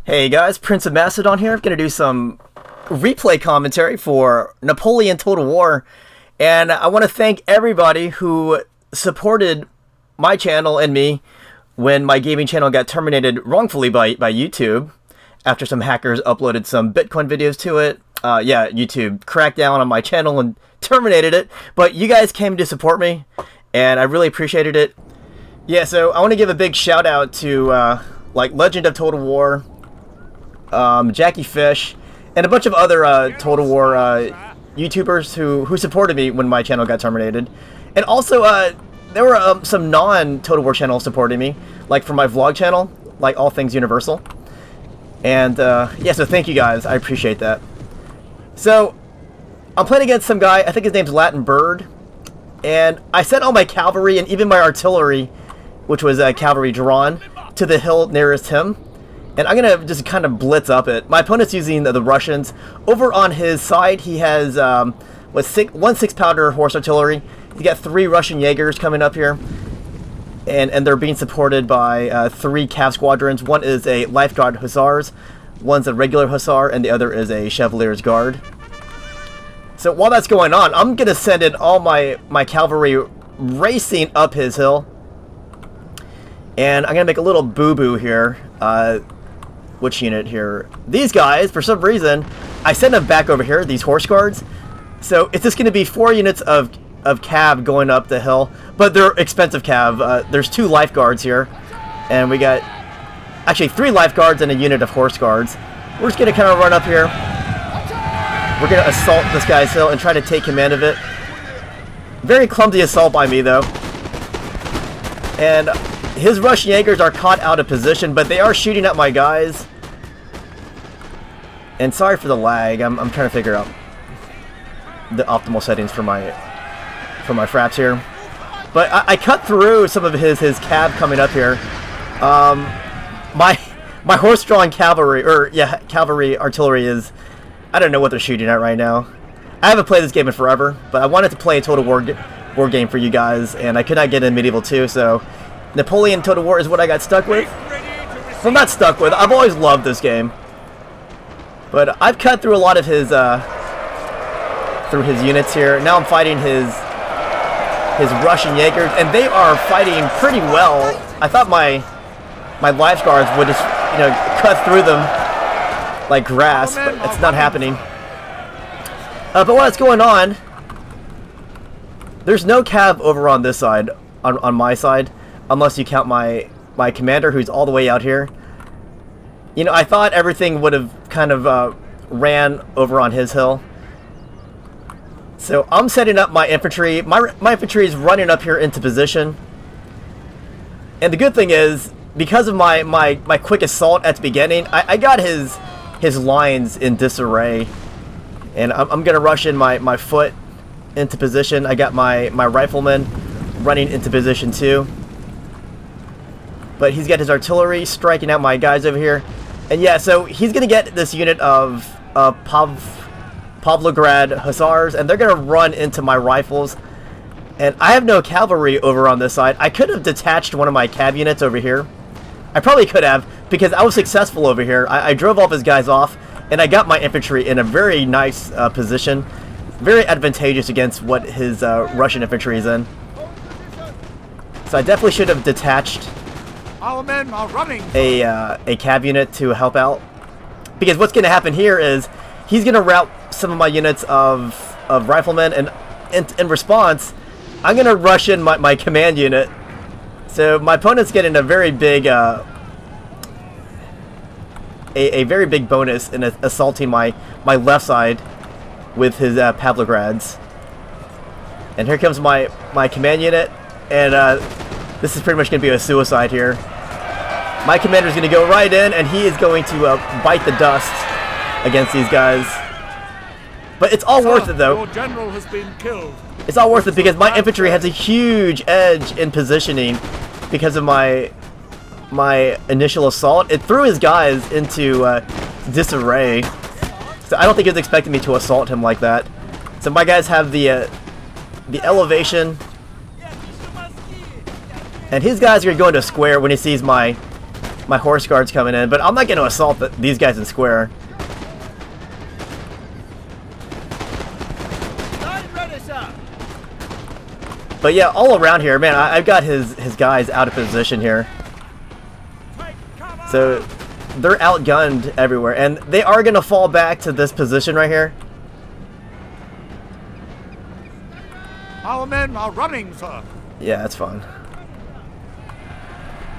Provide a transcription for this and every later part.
Hey guys, Prince of Macedon here. I'm going to do some replay commentary for Napoleon Total War. And I want to thank everybody who supported my channel and me when my gaming channel got terminated wrongfully by YouTube after some hackers uploaded some Bitcoin videos to it. Yeah, YouTube cracked down on my channel and terminated it. But you guys came to support me, and I really appreciated it. Yeah, so I want to give a big shout out to like Legend of Total War, Jackie Fish, and a bunch of other Total War YouTubers who supported me when my channel got terminated. And also, there were some non-Total War channels supporting me, like for my vlog channel, like All Things Universal. And yeah, so thank you guys, I appreciate that. So, I'm playing against some guy, I think his name's Latin Bird, and I sent all my cavalry and even my artillery, which was cavalry drawn, to the hill nearest him. And I'm going to just kind of blitz up it. My opponent's using the Russians. Over on his side, he has one 6-pounder horse artillery. He's got 3 Russian Jaegers coming up here. And they're being supported by 3 cav squadrons. One is a Life Guard Hussars, one's a regular Hussar, and the other is a Chevalier's Guard. So while that's going on, I'm going to send in all my cavalry racing up his hill. And I'm going to make a little boo-boo here. Which unit here? These guys, for some reason, I sent them back over here, these horse guards. So it's just going to be 4 units of cav going up the hill. But they're expensive cav. There's 2 lifeguards here. And we got, actually 3 lifeguards and a unit of horse guards. We're just going to kind of run up here. We're going to assault this guy's hill and try to take command of it. Very clumsy assault by me, though. And his Russian Jaegers are caught out of position, but they are shooting at my guys. And sorry for the lag. I'm trying to figure out the optimal settings for my fraps here. But I cut through some of his cav coming up here. My horse-drawn cavalry, or yeah, cavalry artillery is, I don't know what they're shooting at right now. I haven't played this game in forever, but I wanted to play a Total War game for you guys, and I could not get in Medieval 2, so Napoleon Total War is what I got stuck with. Well, not stuck with. I've always loved this game. But I've cut through a lot of his units here. Now I'm fighting his Russian Jaegers, and they are fighting pretty well. I thought my life guards would just, you know, cut through them like grass, but it's not happening. But what's going on? There's no cav over on this side, on my side. Unless you count my commander, who's all the way out here. You know, I thought everything would have kind of ran over on his hill. So I'm setting up my infantry. My infantry is running up here into position. And the good thing is, because of my quick assault at the beginning, I got his lines in disarray. And I'm going to rush in my foot into position. I got my riflemen running into position too. But he's got his artillery striking out my guys over here. And yeah, so he's going to get this unit of Pavlograd Hussars, and they're going to run into my rifles. And I have no cavalry over on this side. I could have detached one of my cav units over here. I probably could have, because I was successful over here. I drove all of his guys off, and I got my infantry in a very nice position. Very advantageous against what his Russian infantry is in. So I definitely should have detached our men are running a cav unit to help out, because what's going to happen here is he's going to rout some of my units of riflemen, and in response I'm going to rush in my command unit. So my opponent's getting a very big a very big bonus in assaulting my left side with his Pavlograds. And here comes my command unit, and this is pretty much going to be a suicide here. My commander is going to go right in, and he is going to bite the dust against these guys. But it's all worth it, though. Your general has been killed. It's all worth it because my infantry has a huge edge in positioning because of my initial assault. It threw his guys into disarray. So I don't think he was expecting me to assault him like that. So my guys have the elevation. And his guys are going to go into a square when he sees my my horse guards coming in, but I'm not going to assault these guys in square. But yeah, all around here, man, I've got his guys out of position here. So they're outgunned everywhere, and they are going to fall back to this position right here. Our men are running, sir. Yeah, that's fine.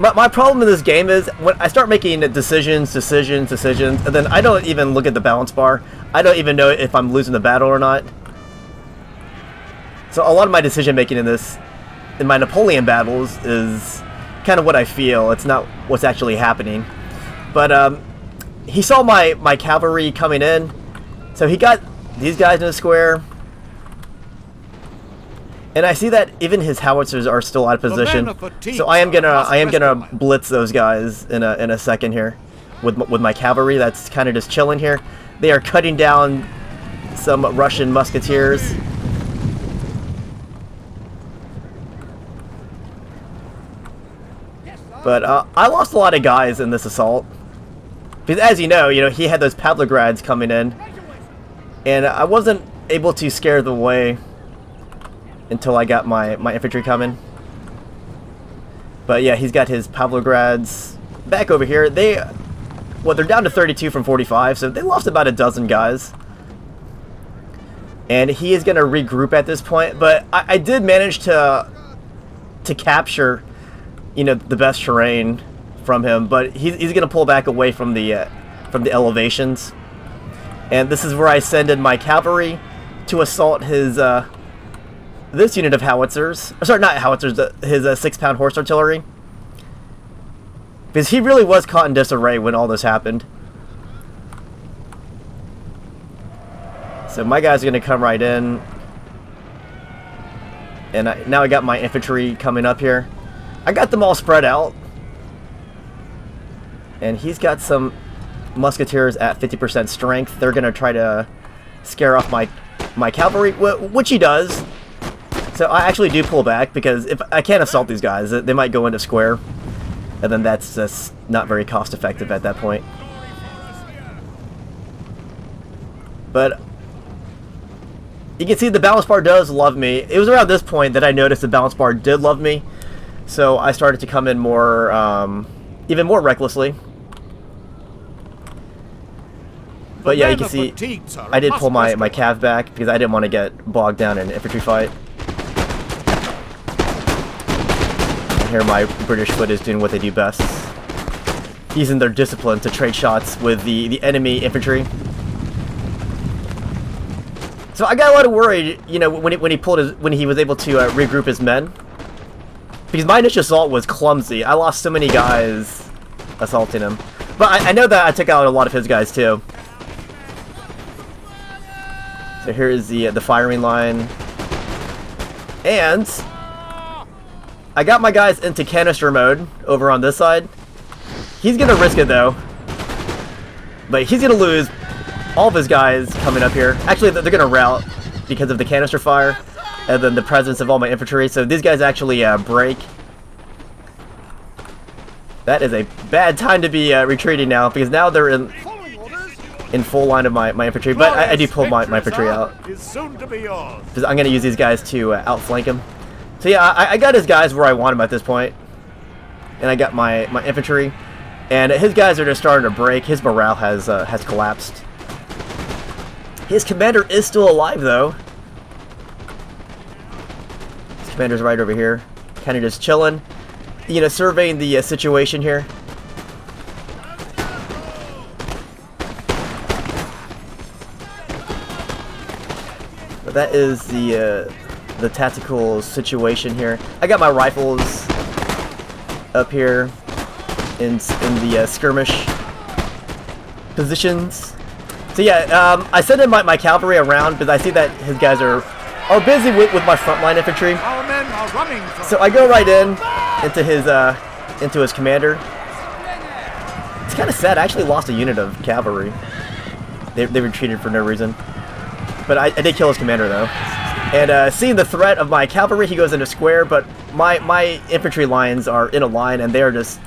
My problem in this game is when I start making decisions, and then I don't even look at the balance bar. I don't even know if I'm losing the battle or not. So a lot of my decision making in my Napoleon battles is kind of what I feel. It's not what's actually happening. But he saw my cavalry coming in, so he got these guys in a square. And I see that even his howitzers are still out of position. So I am gonna blitz those guys in a second here with my cavalry that's kind of just chilling here. They are cutting down some Russian musketeers. But I lost a lot of guys in this assault. Because as you know, he had those Pavlograds coming in. And I wasn't able to scare them away until I got my infantry coming. But yeah, he's got his Pavlograds back over here. They're down to 32 from 45, so they lost about a dozen guys. And he is going to regroup at this point. But I did manage to capture the best terrain from him, but he's gonna pull back away from the elevations, and this is where I send in my cavalry to assault his this unit of howitzers. Sorry, not howitzers. His 6-pound horse artillery, because he really was caught in disarray when all this happened. So my guys are gonna come right in, and now I got my infantry coming up here. I got them all spread out. And he's got some musketeers at 50% strength. They're going to try to scare off my cavalry, which he does. So I actually do pull back, because if I can't assault these guys, they might go into square. And then that's just not very cost effective at that point. But you can see the balance bar does love me. It was around this point that I noticed the balance bar did love me. So I started to come in more, even more recklessly. But yeah, you can see I did pull my cav back because I didn't want to get bogged down in an infantry fight. And here my British foot is doing what they do best, using their discipline to trade shots with the enemy infantry. So I got a lot of worried, when he was able to regroup his men. Because my initial assault was clumsy. I lost so many guys assaulting him. But I know that I took out a lot of his guys too. So here is the firing line. And I got my guys into canister mode over on this side. He's going to risk it though. But he's going to lose all of his guys coming up here. Actually, they're going to rout because of the canister fire. And then the presence of all my infantry. So these guys actually break. That is a bad time to be retreating now, because now they're in full line of my infantry. But I do pull my infantry out, because I'm going to use these guys to outflank him. So yeah, I got his guys where I want him at this point. And I got my infantry. And his guys are just starting to break. His morale has collapsed. His commander is still alive though. Commander's right over here, kind of just chilling, surveying the situation here. But that is the tactical situation here. I got my rifles up here in the skirmish positions. So yeah, I sent in my cavalry around because I see that his guys are busy with my frontline infantry. Our men are running. So I go right in into his commander. It's kind of sad. I actually lost a unit of cavalry. They retreated for no reason. But I did kill his commander though. And seeing the threat of my cavalry, he goes into square. But my infantry lines are in a line, and they are just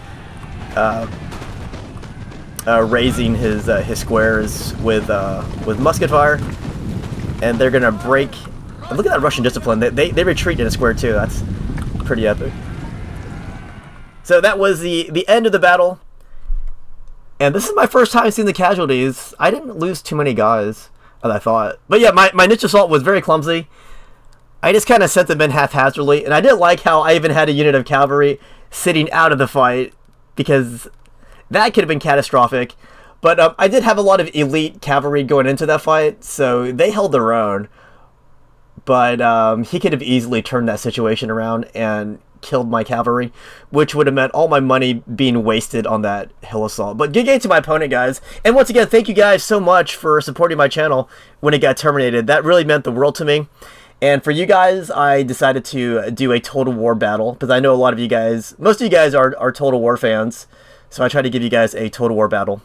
raising his squares with musket fire, and they're gonna break. Look at that Russian discipline. They retreat in a square too. That's pretty epic. So that was the end of the battle, and this is my first time seeing the casualties. I didn't lose too many guys as I thought, but yeah, my niche assault was very clumsy. I just kind of sent them in haphazardly, and I didn't like how I even had a unit of cavalry sitting out of the fight, because that could have been catastrophic. But I did have a lot of elite cavalry going into that fight, so they held their own. But he could have easily turned that situation around and killed my cavalry, which would have meant all my money being wasted on that hill assault. But good game to my opponent, guys. And once again, thank you guys so much for supporting my channel when it got terminated. That really meant the world to me. And for you guys, I decided to do a Total War battle, because I know a lot of you guys, most of you guys are Total War fans, so I tried to give you guys a Total War battle.